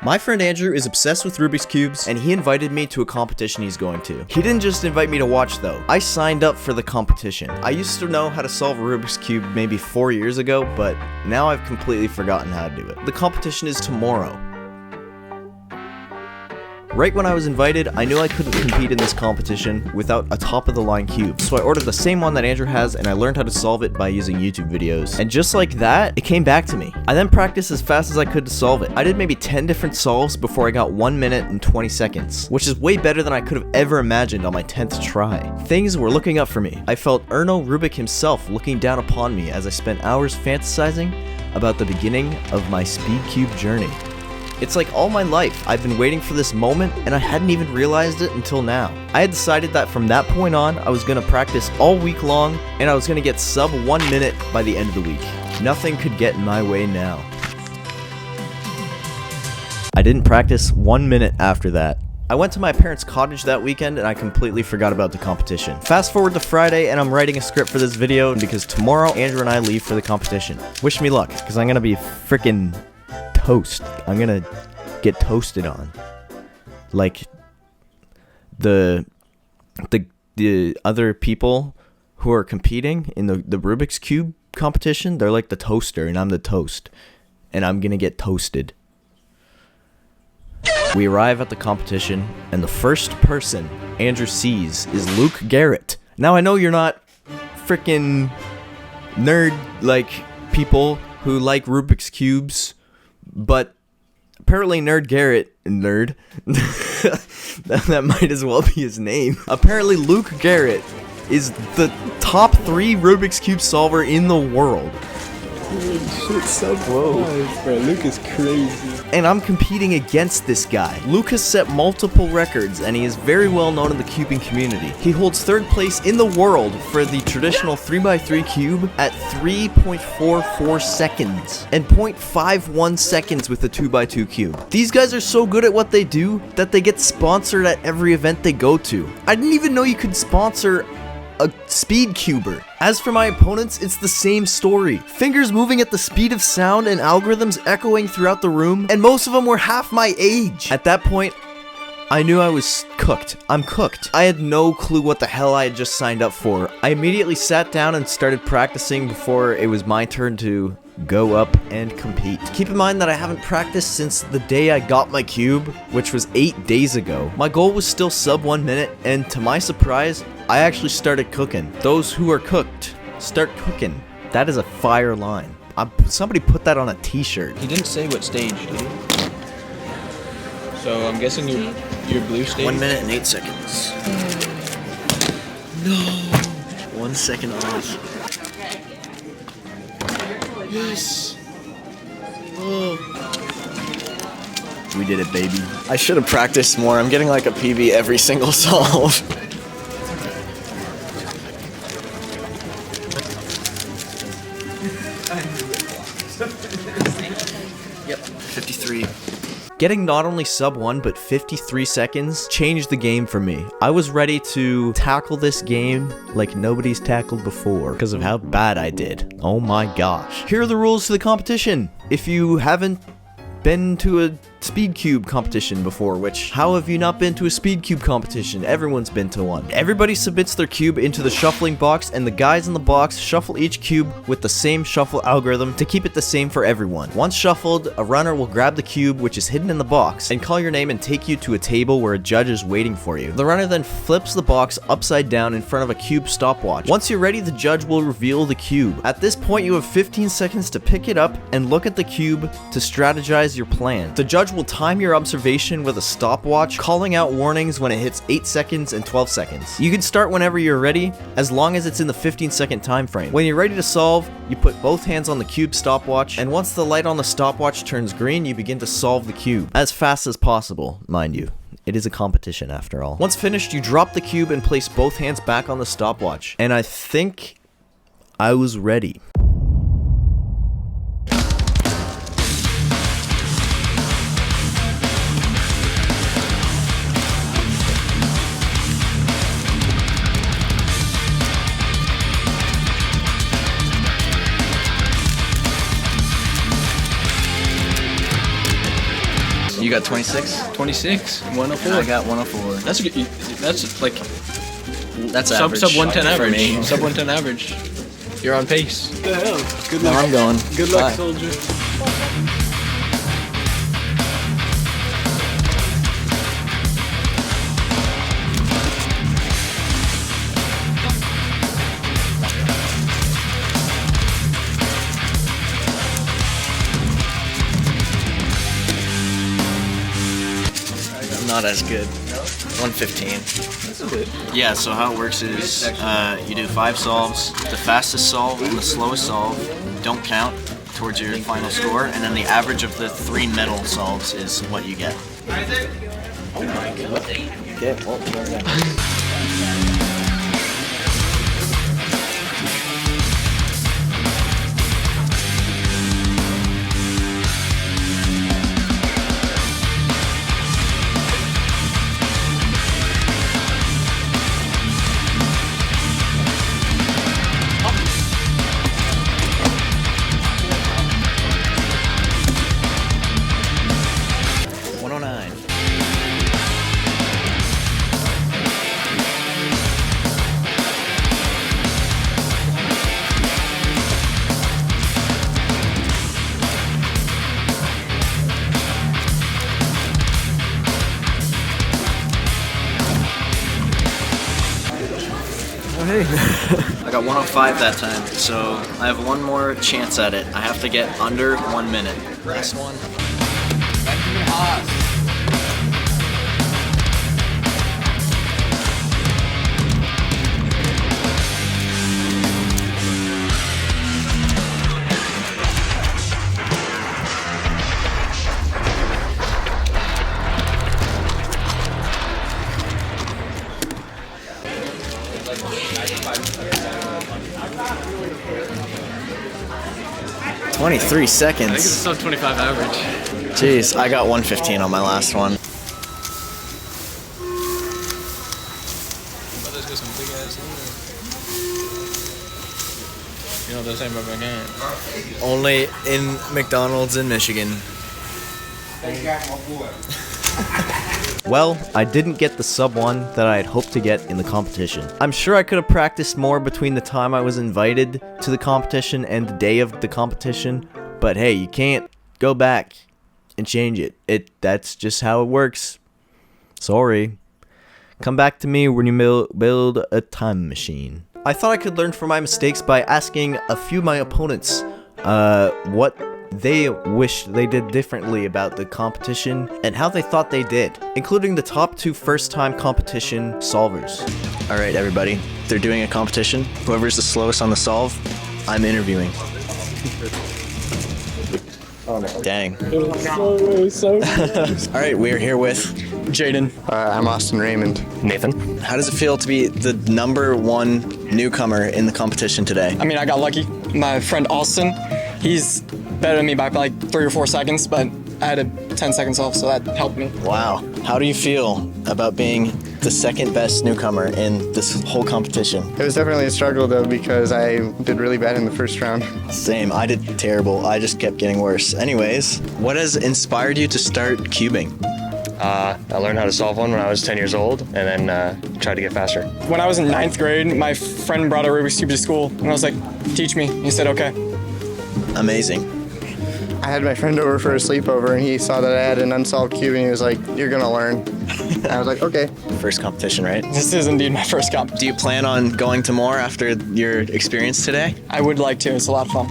My friend Andrew is obsessed with Rubik's Cubes, and he invited me to a competition he's going to. He didn't just invite me to watch though. I signed up for the competition. I used to know how to solve a Rubik's Cube maybe 4 years ago, but now I've completely forgotten how to do it. The competition is tomorrow. Right when I was invited, I knew I couldn't compete in this competition without a top-of-the-line cube, so I ordered the same one that Andrew has, and I learned how to solve it by using YouTube videos. And just like that, it came back to me. I then practiced as fast as I could to solve it. I did maybe 10 different solves before I got 1 minute and 20 seconds, which is way better than I could have ever imagined on my 10th try. Things were looking up for me. I felt Erno Rubik himself looking down upon me as I spent hours fantasizing about the beginning of my speed cube journey. It's like all my life, I've been waiting for this moment, and I hadn't even realized it until now. I had decided that from that point on, I was going to practice all week long, and I was going to get sub 1 minute by the end of the week. Nothing could get in my way now. I didn't practice 1 minute after that. I went to my parents' cottage that weekend, and I completely forgot about the competition. Fast forward to Friday, and I'm writing a script for this video, because tomorrow, Andrew and I leave for the competition. Wish me luck, because I'm going to be freaking toast. I'm gonna get toasted on. Like the other people who are competing in the Rubik's Cube competition, they're like the toaster and I'm the toast. And I'm gonna get toasted. We arrive at the competition and the first person Andrew sees is Luke Garrett. Now I know you're not freaking nerd like people who like Rubik's Cubes, but apparently Nerd Garrett, that might as well be his name. Apparently Luke Garrett is the top 3 Rubik's Cube solver in the world. Holy shit, so close, bro. Luke is crazy. And I'm competing against this guy. Luke has set multiple records, and he is very well known in the cubing community. He holds 3rd place in the world for the traditional 3x3 cube at 3.44 seconds, and 0.51 seconds with the 2x2 cube. These guys are so good at what they do that they get sponsored at every event they go to. I didn't even know you could sponsor a speed cuber. As for my opponents, it's the same story. Fingers moving at the speed of sound and algorithms echoing throughout the room, and most of them were half my age. At that point, I knew I was cooked. I'm cooked. I had no clue what the hell I had just signed up for. I immediately sat down and started practicing before it was my turn to go up and compete. Keep in mind that I haven't practiced since the day I got my cube, which was 8 days ago. My goal was still sub 1 minute, and to my surprise, I actually started cooking. Those who are cooked, start cooking. That is a fire line. Somebody put that on a t-shirt. He didn't say what stage, did he? So I'm guessing your blue stage? 1 minute and 8 seconds. No. 1 second off. Yes. Oh. We did it, baby. I should have practiced more. I'm getting like a PB every single solve. Yep, 53. Getting not only sub 1 but 53 seconds changed the game for me. I was ready to tackle this game like nobody's tackled before because of how bad I did. Oh my gosh. Here are the rules to the competition. If you haven't been to a speed cube competition before, which, how have you not been to a speed cube competition? Everyone's been to one. Everybody submits their cube into the shuffling box, and the guys in the box shuffle each cube with the same shuffle algorithm to keep it the same for everyone. Once shuffled, a runner will grab the cube, which is hidden in the box, and call your name and take you to a table where a judge is waiting for you. The runner then flips the box upside down in front of a cube stopwatch. Once you're ready, the judge will reveal the cube. At this point, you have 15 seconds to pick it up and look at the cube to strategize your plan. The judge will time your observation with a stopwatch, calling out warnings when it hits 8 seconds and 12 seconds. You can start whenever you're ready, as long as it's in the 15-second time frame. When you're ready to solve, you put both hands on the cube stopwatch, and once the light on the stopwatch turns green, you begin to solve the cube. As fast as possible, mind you. It is a competition after all. Once finished, you drop the cube and place both hands back on the stopwatch. And I think I was ready. You You got 26? 26, 104. I got 104. That's a good. That's like That's sub average. 110 for average. me. Sub 110 average. You're on pace. What the hell? Good Now luck. I'm going. Good luck, Bye. soldier. Not as good. 115. That's a bit. Yeah, so how it works is you do 5 solves. The fastest solve and the slowest solve don't count towards your final score, and then the average of the 3 middle solves is what you get. Oh my god. Okay, well, I got 105 that time, so I have one more chance at it. I have to get under 1 minute. Last one. 23 I think it's seconds. sub 25 average. Jeez, I got 115 on my last one. You know what they're saying about my game? Only in McDonald's in Michigan. Well, I didn't get the sub 1 that I had hoped to get in the competition. I'm sure I could have practiced more between the time I was invited to the competition and the day of the competition, but hey, you can't go back and change it. That's just how it works. Sorry. Come back to me when you build a time machine. I thought I could learn from my mistakes by asking a few of my opponents what they wish they did differently about the competition and how they thought they did, including the top 2 first-time competition solvers. Alright everybody, they're doing a competition. Whoever's the slowest on the solve, I'm interviewing. Dang. Alright, we're here with Jaden. I'm Austin Raymond. Nathan. How does it feel to be the #1 newcomer in the competition today? I mean, I got lucky. My friend Austin, he's better than me by like 3 or 4 seconds, but I had a 10-second off, so that helped me. Wow. How do you feel about being the second best newcomer in this whole competition? It was definitely a struggle though because I did really bad in the first round. Same. I did terrible. I just kept getting worse. Anyways, what has inspired you to start cubing? I learned how to solve one when I was 10 years old and then tried to get faster. When I was in 9th grade, my friend brought a Rubik's Cube to school, and I was like, teach me. He said, okay. Amazing. I had my friend over for a sleepover and he saw that I had an unsolved cube and he was like, you're gonna learn. And I was like, okay. First competition, right? This is indeed my first comp. Do you plan on going to more after your experience today? I would like to. It's a lot of fun.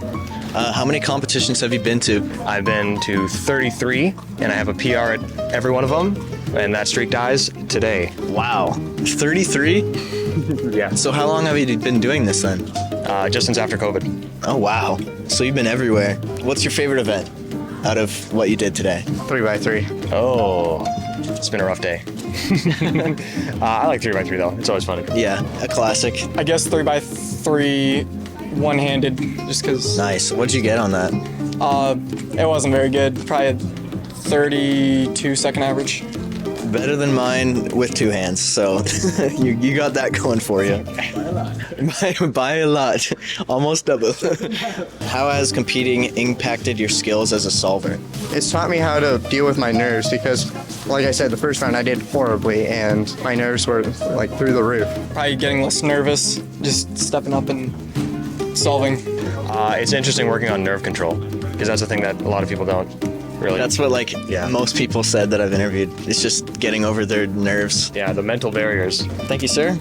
How many competitions have you been to? I've been to 33 and I have a PR at every one of them, and that streak dies today. Wow. 33? Yeah. So how long have you been doing this then? Just since after COVID. Oh wow. So you've been everywhere. What's your favorite event out of what you did today? 3x3. Oh, it's been a rough day. I like 3x3 though. It's always fun. Yeah, a classic. I guess 3x3 one-handed, just because. Nice. What'd you get on that? It wasn't very good. Probably a 32-second average. Better than mine with two hands, so you got that going for you. By a lot. Almost double. How has competing impacted your skills as a solver? It's taught me how to deal with my nerves because, like I said, the first round I did horribly and my nerves were like through the roof. Probably getting less nervous, just stepping up and solving. It's interesting working on nerve control because that's a thing that a lot of people don't really. That's what most people said that I've interviewed. It's just getting over their nerves. Yeah, the mental barriers. Thank you, sir.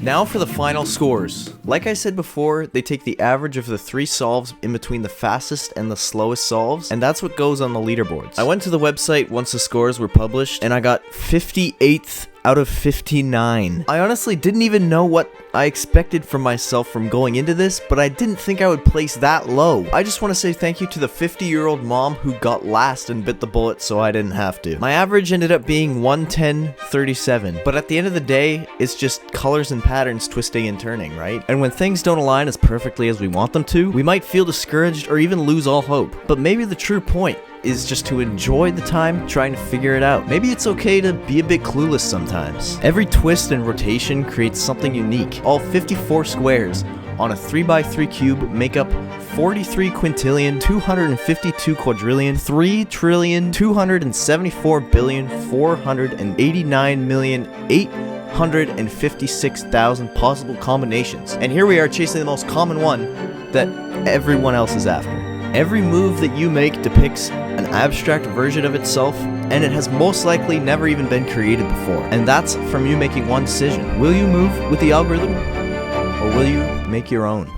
Now for the final scores. Like I said before, they take the average of the 3 solves in between the fastest and the slowest solves, and that's what goes on the leaderboards. I went to the website once the scores were published, and I got 58th out of 59. I honestly didn't even know what I expected from myself from going into this, but I didn't think I would place that low. I just want to say thank you to the 50-year-old mom who got last and bit the bullet so I didn't have to. My average ended up being 110.37, but at the end of the day, it's just colors and patterns twisting and turning, right? And when things don't align as perfectly as we want them to, we might feel discouraged or even lose all hope. But maybe the true point is just to enjoy the time trying to figure it out. Maybe it's okay to be a bit clueless sometimes. Every twist and rotation creates something unique. All 54 squares on a 3x3 cube make up 43 quintillion, 252 quadrillion, 3 trillion, 274 billion, 489 million, 856,000 possible combinations. And here we are chasing the most common one that everyone else is after. Every move that you make depicts an abstract version of itself, and it has most likely never even been created before. And that's from you making one decision. Will you move with the algorithm, or will you make your own?